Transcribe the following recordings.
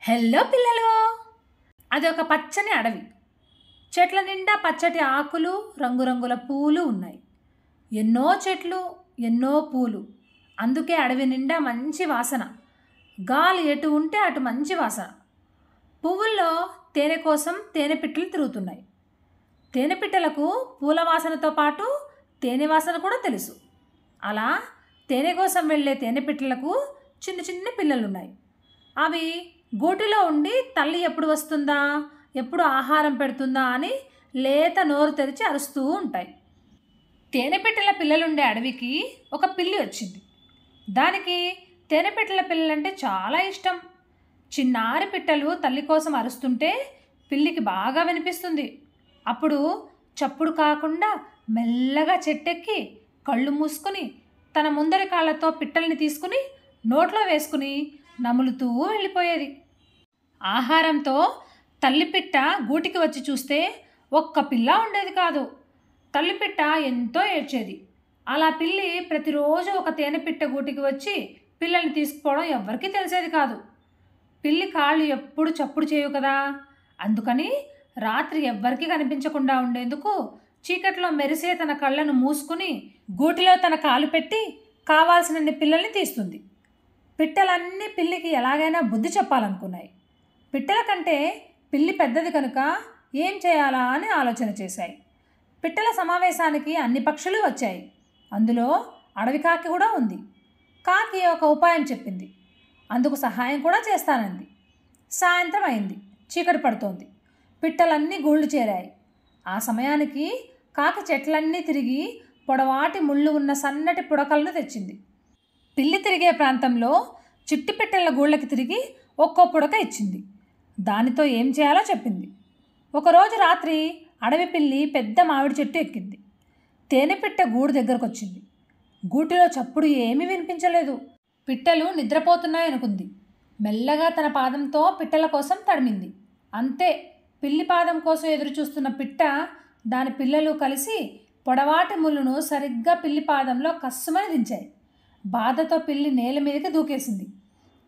Hello పిల్లలు, అది ఒక పచ్చని అడవి. చెట్ల నిండా పచ్చటి ఆకులు, రంగురంగుల పూలు ఉన్నాయి. ఎన్నో చెట్లు, ఎన్నో పూలు. అందుకే అడవి నిండా మంచి వాసన. గాలి ఎటు ఉంటే అటు మంచి వాసన. పువ్వుల్లో తేనె కోసం తేనెపిట్టలు తిరుగుతున్నాయి. తేనెపిట్టలకు పూల వాసనతో పాటు తేనె వాసన కూడా తెలుసు. అలా తేనె కోసం వెళ్ళే తేనెపిట్టలకు చిన్న చిన్న పిల్లలున్నాయి. అవి గూటిలో ఉండి తల్లి ఎప్పుడు వస్తుందా, ఎప్పుడు ఆహారం పెడుతుందా అని లేత నోరు తెరిచి అరుస్తూ ఉంటాయి. తేనెపిట్టల పిల్లలుండే అడవికి ఒక పిల్లి వచ్చింది. దానికి తేనెపిట్టల పిల్లలంటే చాలా ఇష్టం. చిన్నారి పిట్టలు తల్లి కోసం అరుస్తుంటే పిల్లికి బాగా వినిపిస్తుంది. అప్పుడు చప్పుడు కాకుండా మెల్లగా చెట్టెక్కి కళ్ళు మూసుకుని తన ముందరి కాళ్ళతో పిట్టల్ని తీసుకుని నోట్లో వేసుకుని నములుతూ వెళ్ళిపోయేది. ఆహారంతో తల్లిపిట్ట గూటికి వచ్చి చూస్తే ఒక్క పిల్ల ఉండేది కాదు. తల్లిపిట్ట ఎంతో ఏడ్చేది. అలా పిల్లి ప్రతిరోజు ఒక తేనెపిట్ట గూటికి వచ్చి పిల్లల్ని తీసుకుపోవడం ఎవ్వరికీ తెలిసేది కాదు. పిల్లి కాళ్ళు ఎప్పుడు చప్పుడు చేయవు కదా, అందుకని రాత్రి ఎవ్వరికీ కనిపించకుండా ఉండేందుకు చీకట్లో మెరిసే తన కళ్ళను మూసుకుని గూటిలో తన కాలు పెట్టి కావాల్సినన్ని పిల్లల్ని తీస్తుంది. పిట్టలన్నీ పిల్లికి ఎలాగైనా బుద్ధి చెప్పాలనుకున్నాయి. పిట్టల కంటే పిల్లి పెద్దది కనుక ఏం చేయాలా అని ఆలోచన చేశాయి. పిట్టల సమావేశానికి అన్ని పక్షులు వచ్చాయి. అందులో అడవి కాకి కూడా ఉంది. కాకి ఒక ఉపాయం చెప్పింది. అందుకు సహాయం కూడా చేస్తానంది. సాయంత్రం అయింది. చీకటి పడుతోంది. పిట్టలన్నీ గూళ్ళు చేరాయి. ఆ సమయానికి కాకి చెట్లన్నీ తిరిగి పొడవాటి ముళ్ళు ఉన్న సన్నటి పుడకలను తెచ్చింది. పిల్లి తిరిగే ప్రాంతంలో చిట్టి పిట్టల గూళ్ళకి తిరిగి ఒక్కో పుడక ఇచ్చింది. దానితో ఏం చేయాలో చెప్పింది. ఒకరోజు రాత్రి అడవి పిల్లి పెద్ద మామిడి చెట్టు ఎక్కింది. తేనెపిట్ట గూడు దగ్గరకు వచ్చింది. గూటిలో చప్పుడు ఏమీ వినిపించలేదు. పిట్టలు నిద్రపోతున్నాయనుకుంది. మెల్లగా తన పాదంతో పిట్టల కోసం తడిమింది. అంతే, పిల్లి పాదం కోసం ఎదురు చూస్తున్న పిట్ట దాని పిల్లలు కలిసి పొడవాటి ముళ్ళును సరిగ్గా పిల్లి పాదంలో కస్సుమని దించాయి. బాధతో పిల్లి నేల మీదకి దూకేసింది.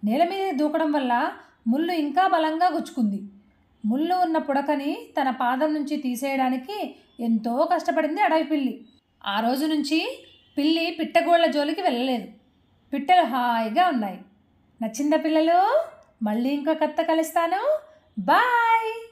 నేల మీదకి దూకడం వల్ల ముళ్ళు ఇంకా బలంగా గుచ్చుకుంది. ముళ్ళు ఉన్న పుడకని తన పాదం నుంచి తీసేయడానికి ఎంతో కష్టపడింది అడవి పిల్లి. ఆ రోజు నుంచి పిల్లి పిట్టగోళ్ళ జోలికి వెళ్ళలేదు. పిట్టలు హాయిగా ఉన్నాయి. నచ్చిందా పిల్లలు? మళ్ళీ ఇంకో కథ కలుస్తాను. బాయ్.